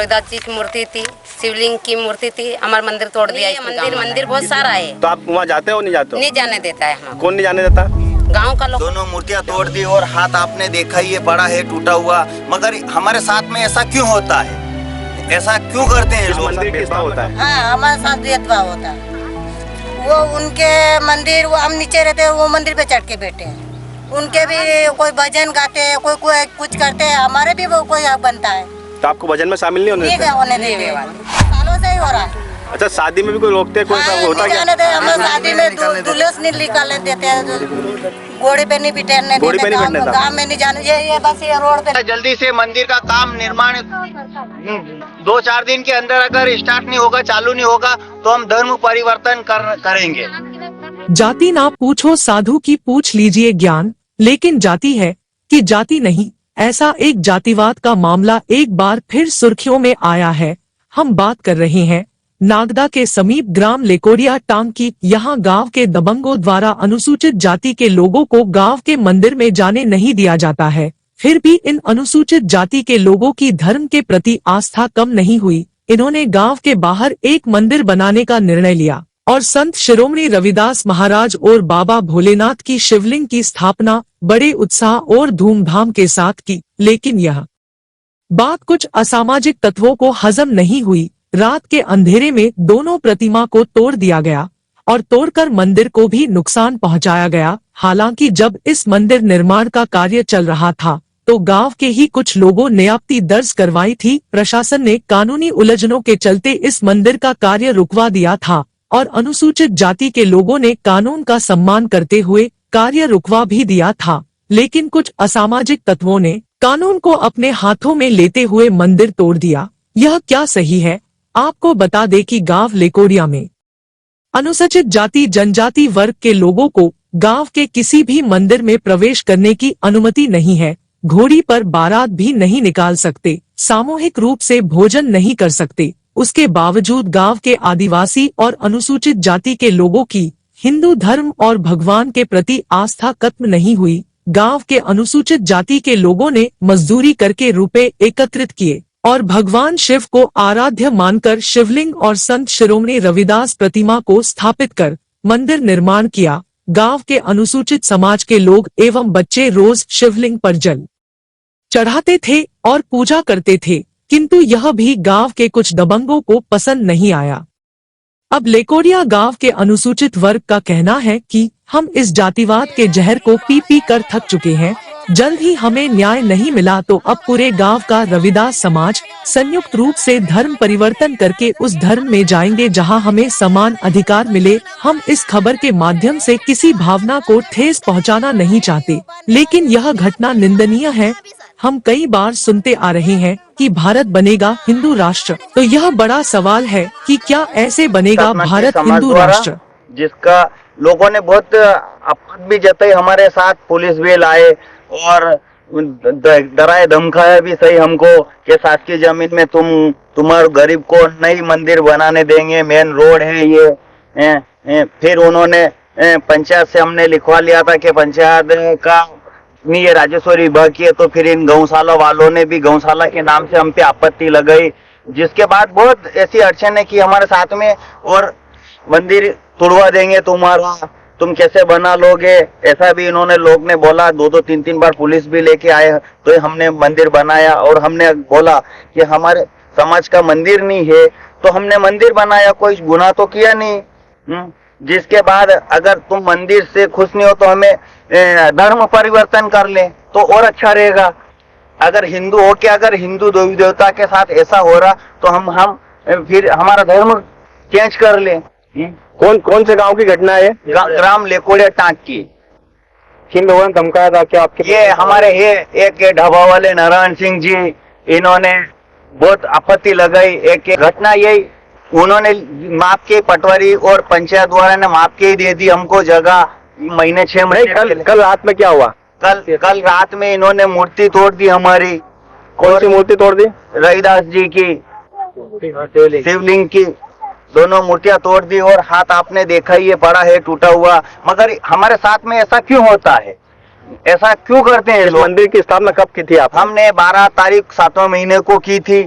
रविदास जी की मूर्ति थी, शिवलिंग की मूर्ति थी, हमारा मंदिर तोड़ दिया। मंदिर बहुत सारा है। तो आप वहाँ जाते हो नहीं जाते हो? नहीं जाने देता है हमें। कौन नहीं जाने देता? गांव का लोग। दोनों मूर्तियां तोड़ दी और हाथ आपने देखा ही है, बड़ा है, टूटा हुआ। मगर हमारे साथ में ऐसा क्यों होता है? ऐसा क्यों करते हैं लोग? मंदिर किसका होता है? हाँ, हमारे साथ भेदभाव होता है। वो उनके मंदिर, वो हम नीचे रहते हैं, वो मंदिर पे चढ़ के बैठे हैं। उनके भी कोई भजन गाते हैं, कोई कुछ करते हैं, हमारे भी वो कोई बनता है। तो आपको भजन में शामिल नहीं होने देते? होने देंगे, सालों से ही हो रहा है। अच्छा, शादी में भी कोई रोकते हैं? कोई ऐसा होता क्या? हम शादी में दूल्हे से नहीं निकालने देते हैं, घोड़े पे नहीं बिठाने देते, गाँव में नहीं जाने। ये बस ये रोड पे जल्दी से मंदिर का काम निर्माण 2-4 दिन के अंदर अगर स्टार्ट नहीं होगा, चालू नहीं होगा, तो हम धर्म परिवर्तन करेंगे। जाति ना पूछो साधु की, पूछ लीजिए ज्ञान। लेकिन जाति है कि जाति नहीं, ऐसा एक जातिवाद का मामला एक बार फिर सुर्खियों में आया है। हम बात कर रहे हैं नागदा के समीप ग्राम लेकोड़िया टांग की। यहाँ गांव के दबंगों द्वारा अनुसूचित जाति के लोगों को गांव के मंदिर में जाने नहीं दिया जाता है। फिर भी इन अनुसूचित जाति के लोगों की धर्म के प्रति आस्था कम नहीं हुई। इन्होंने गांव के बाहर एक मंदिर बनाने का निर्णय लिया और संत शिरोमणि रविदास महाराज और बाबा भोलेनाथ की शिवलिंग की स्थापना बड़े उत्साह और धूमधाम के साथ की। लेकिन यह बात कुछ असामाजिक तत्वों को हजम नहीं हुई। रात के अंधेरे में दोनों प्रतिमा को तोड़ दिया गया और तोड़कर मंदिर को भी नुकसान पहुंचाया गया। हालांकि जब इस मंदिर निर्माण का कार्य चल रहा था तो गांव के ही कुछ लोगों ने आपत्ति दर्ज करवाई थी। प्रशासन ने कानूनी उलझनों के चलते इस मंदिर का कार्य रुकवा दिया था और अनुसूचित जाति के लोगों ने कानून का सम्मान करते हुए कार्य रुकवा भी दिया था। लेकिन कुछ असामाजिक तत्वों ने कानून को अपने हाथों में लेते हुए मंदिर तोड़ दिया। यह क्या सही है? आपको बता दें कि गांव लेकोड़िया में अनुसूचित जाति जनजाति वर्ग के लोगों को गांव के किसी भी मंदिर में प्रवेश करने की अनुमति नहीं है। घोड़ी पर बारात भी नहीं निकाल सकते, सामूहिक रूप से भोजन नहीं कर सकते। उसके बावजूद गांव के आदिवासी और अनुसूचित जाति के लोगों की हिंदू धर्म और भगवान के प्रति आस्था खत्म नहीं हुई। गांव के अनुसूचित जाति के लोगों ने मजदूरी करके रुपए एकत्रित किए और भगवान शिव को आराध्य मानकर शिवलिंग और संत शिरोमणि रविदास प्रतिमा को स्थापित कर मंदिर निर्माण किया। गांव के अनुसूचित समाज के लोग एवं बच्चे रोज शिवलिंग पर जल चढ़ाते थे और पूजा करते थे, किंतु यह भी गांव के कुछ दबंगों को पसंद नहीं आया। अब लेकोड़िया गांव के अनुसूचित वर्ग का कहना है कि हम इस जातिवाद के जहर को पी कर थक चुके हैं। जल्द ही हमें न्याय नहीं मिला तो अब पूरे गांव का रविदास समाज संयुक्त रूप से धर्म परिवर्तन करके उस धर्म में जाएंगे जहां हमें समान अधिकार मिले। हम इस खबर के माध्यम से किसी भावना को ठेस पहुंचाना नहीं चाहते, लेकिन यह घटना निंदनीय है। हम कई बार सुनते आ रहे हैं कि भारत बनेगा हिंदू राष्ट्र, तो यह बड़ा सवाल है कि क्या ऐसे बनेगा भारत हिंदू राष्ट्र, जिसका लोगों ने बहुत आपत्ति भी जताई। हमारे साथ पुलिस भी लाए और डराए धमकाया भी सही हमको कि शासकीय जमीन में तुम्हारे गरीब को नई मंदिर बनाने देंगे, मेन रोड है ये। फिर उन्होंने पंचायत से हमने लिखवा लिया था कि पंचायत का नहीं, ये राजस्व विभाग की है। तो फिर इन गौशाला वालों ने भी गौशाला के नाम से हम पे आपत्ति लगाई, जिसके बाद बहुत ऐसी अड़चन की हमारे साथ में, और मंदिर तोड़वा देंगे तुम्हारा, तुम कैसे बना लोगे, ऐसा भी इन्होंने लोग ने बोला। 2-3 बार पुलिस भी लेके आए तो हमने मंदिर बनाया और हमने बोला कि हमारे समाज का मंदिर नहीं है तो हमने मंदिर बनाया, कोई गुनाह तो किया नहीं। जिसके बाद अगर तुम मंदिर से खुश नहीं हो तो हमें धर्म परिवर्तन कर ले तो और अच्छा रहेगा। अगर हिंदू हो के अगर हिंदू देवी देवता के साथ ऐसा हो रहा तो हम फिर हमारा धर्म चेंज कर ले। कौन से गांव की घटना है? ग्राम लेकोड़िया टांग की। किन लोगों ने धमकाया था? क्या आपके? ये हमारे एक ढाबा वाले नारायण सिंह जी, इन्होंने बहुत आपत्ति लगाई। एक घटना यही, उन्होंने माप के पटवारी और पंचायत द्वारा ने माप के ही दे दी हमको जगह महीने 6 महीने। कल रात में क्या हुआ? कल रात में इन्होंने मूर्ति तोड़ दी हमारी। कौन सी मूर्ति तोड़ दी? रविदास जी की, शिवलिंग की दोनों मूर्तियां तोड़ दी और हाथ आपने देखा ही है, बड़ा है, टूटा हुआ। मगर हमारे साथ में ऐसा क्यों होता है? ऐसा क्यों करते हैं? इस मंदिर की स्थापना कब की थी आप? हमने 12 तारीख 7वें महीने को की थी।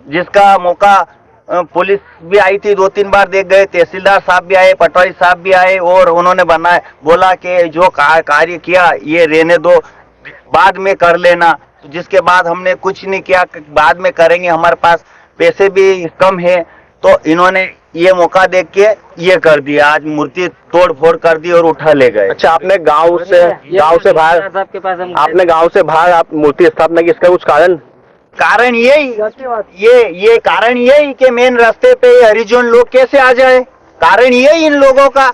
जिसका मौका पुलिस भी आई थी, 2-3 बार देख गए, तहसीलदार साहब भी आए, पटवारी साहब भी आए और उन्होंने बोला कि जो कार्य किया ये रहने दो, बाद में कर लेना। जिसके बाद हमने कुछ नहीं किया, बाद में करेंगे, हमारे पास पैसे भी कम है, तो इन्होंने ये मौका देख के ये कर दिया, आज मूर्ति तोड़ फोड़ कर दी और उठा ले गए। अच्छा, आपने गांव से बाहर आप मूर्ति स्थापना की, इसका कुछ कारण ये कारण यही कि मेन रास्ते पे ये हरिजन लोग कैसे आ जाए, कारण यही इन लोगों का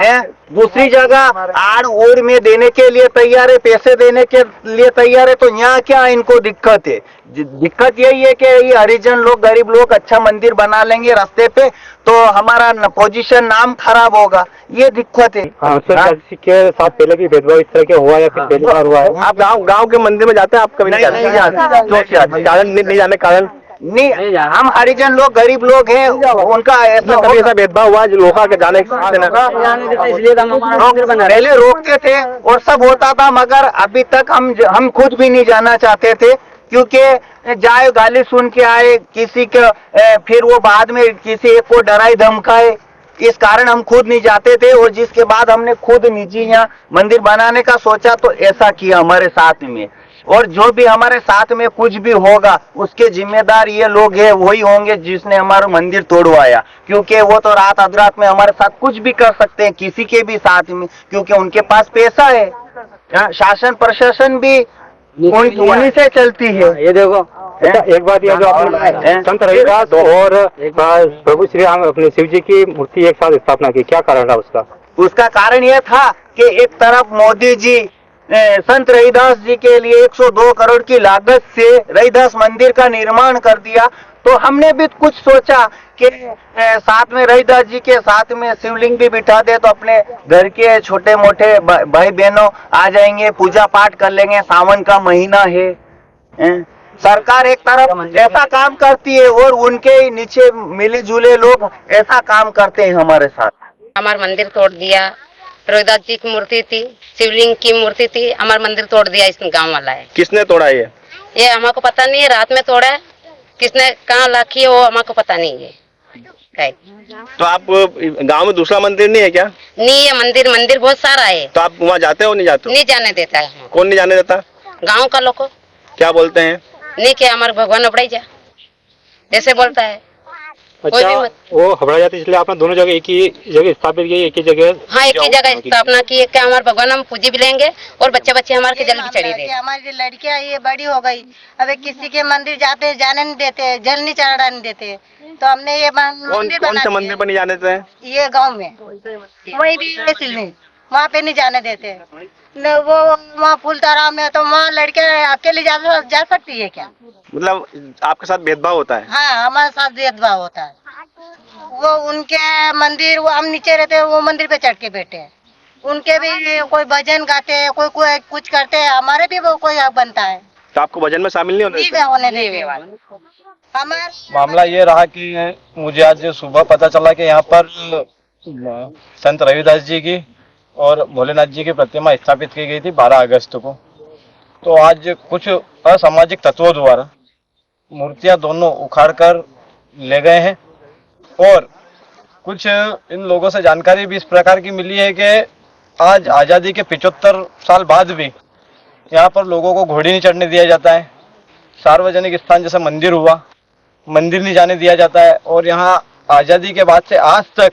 है। दूसरी जगह आड़ ओड़ में देने के लिए तैयार है, पैसे देने के लिए तैयार है, तो यहाँ क्या इनको दिक्कत है? दिक्कत यही है कि ये हरिजन लोग, गरीब लोग अच्छा मंदिर बना लेंगे रास्ते पे, तो हमारा पोजीशन, नाम खराब होगा, ये दिक्कत है। के साथ पहले भी भेदभाव इस तरह के हुआ या फिर पहली बार हुआ है? आप गांव के मंदिर में जाते हैं? आप कभी नहीं जाते। कारण नहीं जाने कारण नहीं, हम हरिजन लोग, गरीब लोग हैं, उनका कभी ऐसा भेदभाव हुआ जो लोग के जाने पहले रोकते थे और सब होता था, मगर अभी तक हम खुद भी नहीं जाना चाहते थे, क्योंकि जाए गाली सुन के आए किसी के, फिर वो बाद में किसी एक को डराए धमकाए, इस कारण हम खुद नहीं जाते थे। और जिसके बाद हमने खुद निजी यहाँ मंदिर बनाने का सोचा, तो ऐसा किया हमारे साथ में। और जो भी हमारे साथ में कुछ भी होगा, उसके जिम्मेदार ये लोग हैं, वही होंगे जिसने हमारा मंदिर तोड़वाया, क्योंकि वो तो रात अधरात में हमारे साथ कुछ भी कर सकते हैं, किसी के भी साथ में, क्योंकि उनके पास पैसा है। शासन प्रशासन भी उन्हीं से चलती है। ये देखो, एक बात ये जो आपने संत रविदास और प्रभु श्री राम अपने शिव जी की मूर्ति एक साथ स्थापना की, क्या कारण था उसका? उसका कारण यह था कि एक तरफ मोदी जी संत रविदास जी के लिए 102 करोड़ की लागत से रविदास मंदिर का निर्माण कर दिया, तो हमने भी कुछ सोचा कि साथ में रविदास जी के साथ में शिवलिंग भी बिठा दे, तो अपने घर के छोटे मोटे भाई बहनों आ जाएंगे, पूजा पाठ कर लेंगे, सावन का महीना है। सरकार एक तरफ ऐसा काम करती है और उनके नीचे मिले जुले लोग ऐसा काम करते हैं हमारे साथ। हमारा मंदिर तोड़ दिया, रविदास जी की मूर्ति थी, शिवलिंग की मूर्ति थी, हमारा मंदिर तोड़ दिया इस गांव वाला है। किसने तोड़ा ये हमको पता नहीं है, रात में तोड़ा है, किसने कहाँ लाखी है वो हमको पता नहीं है। तो आप गांव में दूसरा मंदिर नहीं है क्या? नहीं है, मंदिर बहुत सारा है। तो आप वहाँ जाते हो नहीं जाते हो? नहीं जाने देता है। कौन नहीं जाने देता? गांव का लोग। क्या बोलते हैं? नहीं, क्या हमारे भगवान अपड़ाई जा, ऐसे बोलता है। अच्छा, वो हबड़ा जाती, इसलिए आपने दोनों जगह एक ही जगह स्थापित की, एक ही जगह? हाँ, एक ही जगह स्थापना की है। क्या हमारे भगवान हम पूजी भी लेंगे और बच्चे हमारे के जल भी चढ़ी दे। हमारी लड़कियां ये बड़ी हो गई, अब किसी के मंदिर जाते जाने नहीं देते, जल नहीं चढ़ाने देते, तो हमने ये मंदिर कौन से मंदिर पर नहीं जाने देते हैं? ये गांव में वही भी वहाँ पे नहीं जाने देते न, वो वहाँ फूलतारा में, तो वहाँ लड़कियां अकेले जा सकती है क्या? मतलब आपके साथ भेदभाव होता है? हाँ, हमारे साथ भेदभाव होता है। वो उनके मंदिर, वो हम नीचे रहते हैं, वो मंदिर पे चढ़ के बैठे हैं, उनके भी कोई भजन गाते हैं, कोई कुछ करते हैं, हमारे भी वो कोई हक बनता है। तो आपको भजन में शामिल नहीं होने देंगे। मामला ये रहा कि मुझे आज सुबह पता चला कि यहाँ पर संत रविदास जी की और भोलेनाथ जी की प्रतिमा स्थापित की गई थी 12 अगस्त को। तो आज कुछ असामाजिक तत्वों द्वारा मूर्तियां दोनों उखाड़ कर ले गए हैं, और कुछ इन लोगों से जानकारी भी इस प्रकार की मिली है कि आज आज़ादी के 75 साल बाद भी यहाँ पर लोगों को घोड़ी नहीं चढ़ने दिया जाता है। सार्वजनिक स्थान जैसे मंदिर हुआ, मंदिर नहीं जाने दिया जाता है, और यहाँ आज़ादी के बाद से आज तक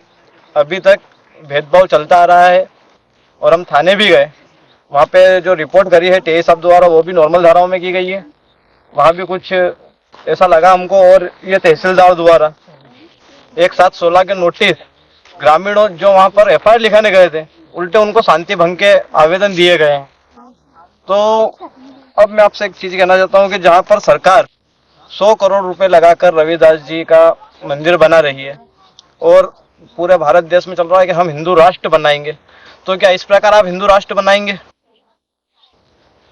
अभी तक भेदभाव चलता आ रहा है। और हम थाने भी गए, वहाँ पे जो रिपोर्ट करी है टीआई साहब द्वारा, वो भी नॉर्मल धाराओं में की गई है। वहाँ भी कुछ ऐसा लगा हमको, और ये तहसीलदार द्वारा एक साथ 16 के नोटिस ग्रामीणों जो वहाँ पर एफआईआर लिखाने गए थे, उल्टे उनको शांति भंग के आवेदन दिए गए हैं। तो अब मैं आपसे एक चीज कहना चाहता हूँ कि जहाँ पर सरकार 100 करोड़ रुपए लगाकर रविदास जी का मंदिर बना रही है और पूरे भारत देश में चल रहा है कि हम हिंदू राष्ट्र बनाएंगे, तो क्या इस प्रकार आप हिंदू राष्ट्र बनाएंगे?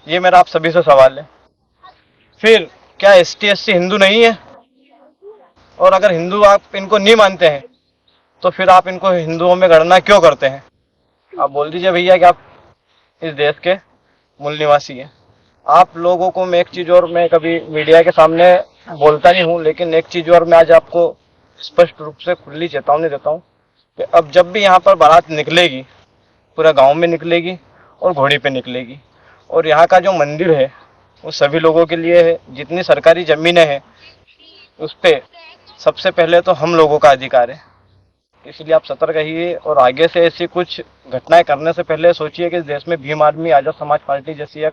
ये मेरा आप सभी से सवाल है। फिर क्या ST SC हिंदू नहीं है? और अगर हिंदू आप इनको नहीं मानते हैं, तो फिर आप इनको हिंदुओं में गणना क्यों करते हैं? आप बोल दीजिए भैया कि आप इस देश के मूल निवासी हैं। आप लोगों को मैं एक चीज और मैं कभी मीडिया के सामने बोलता नहीं हूँ, लेकिन एक चीज और मैं आज आपको स्पष्ट रूप से खुली चेतावनी देता हूँ कि अब जब भी यहाँ पर बारात निकलेगी, पूरा गांव में निकलेगी और घोड़ी पे निकलेगी, और यहाँ का जो मंदिर है वो सभी लोगों के लिए है। जितनी सरकारी जमीनें हैं उस पे सबसे पहले तो हम लोगों का अधिकार है, इसलिए आप सतर्क रहिए और आगे से ऐसी कुछ घटनाएं करने से पहले सोचिए कि देश में भीम आर्मी आजाद समाज पार्टी जैसी एक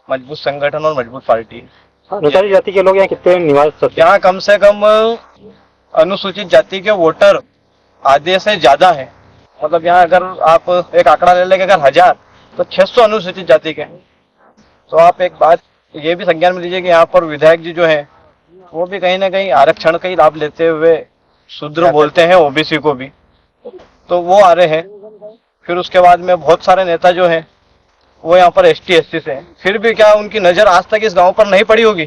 मजबूत संगठन और मजबूत पार्टी है। अनुसूचित जाति के लोग यहाँ कितने निवास करते यहाँ कम से कम अनुसूचित जाति के वोटर आधे से ज्यादा है। मतलब यहाँ अगर आप एक आंकड़ा ले लेंगे, अगर 1000 तो 600 अनुसूचित जाति के हैं। तो आप एक बात ये भी संज्ञान में लीजिए कि यहाँ पर विधायक जी जो है वो भी कहीं ना कहीं आरक्षण का ही लाभ लेते हुए शूद्र बोलते हैं ओबीसी को भी, तो वो आ रहे हैं। फिर उसके बाद में बहुत सारे नेता जो हैं वो यहाँ पर ST SC से हैं। फिर भी क्या उनकी नजर आज तक इस गांव पर नहीं पड़ी होगी?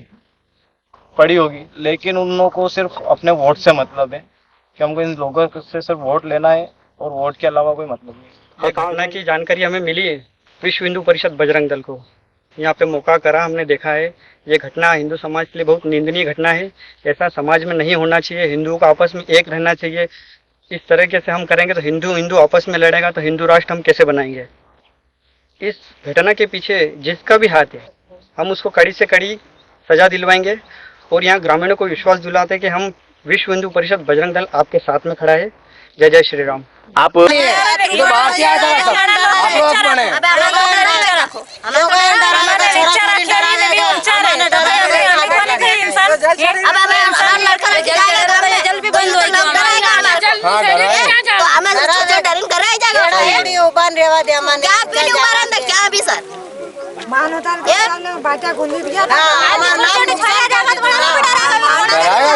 पड़ी होगी, लेकिन उन लोगों को सिर्फ अपने वोट से मतलब है कि हमको इन लोगों से सिर्फ वोट लेना है और वोट के अलावा कोई मतलब नहीं। ये घटना की जानकारी हमें मिली है विश्व हिंदू परिषद बजरंग दल को। यहाँ पे मौका करा, हमने देखा है ये घटना हिंदू समाज के लिए बहुत निंदनीय घटना है। ऐसा समाज में नहीं होना चाहिए। हिंदुओं का आपस में एक रहना चाहिए। इस तरीके से हम करेंगे तो हिंदू आपस में लड़ेगा तो हिंदू राष्ट्र हम कैसे बनाएंगे। इस घटना के पीछे जिसका भी हाथ है हम उसको कड़ी से कड़ी सजा दिलवाएंगे और यहाँ ग्रामीणों को विश्वास दिलाते हैं कि हम विश्व हिंदू परिषद बजरंग दल आपके साथ में खड़ा है। जय जय श्री राम। आप बाहर से आया था सब आप लोग कौन है?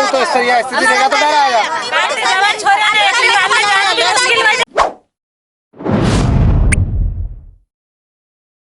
तो स्थिति देगा तो डराएगा।